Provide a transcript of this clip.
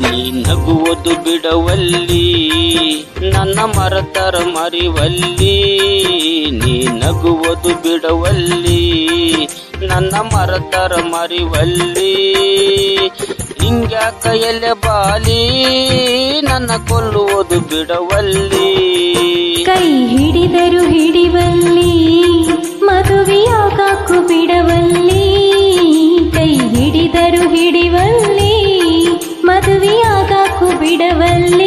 ನೀ ನಗುವುದು ಬಿಡವಲ್ಲಿ ನನ್ನ ಮರತರ ಮರಿವಲ್ಲಿ ನೀ ನಗುವುದು ಬಿಡವಲ್ಲಿ ನನ್ನ ಮರತರ ಮರಿವಲ್ಲಿ ಹಿಂಗ್ಯಾಕ ಎಲೆ ಬಾಲಿ ನನ್ನ ಕೊಲ್ಲುವುದು ಬಿಡವಲ್ಲಿ ಕೈ ಹಿಡಿದರು ಹಿಡಿವಲ್ಲಿ ಮದುವೆಯಾಗಕ್ಕೂ ಬಿಡವಲ್ಲಿ ಕೈ ಹಿಡಿದರು ಹಿಡಿವಲ್ಲಿ ಮದುವೆಯಾಗಕ್ಕೂ ಬಿಡವಲ್ಲಿ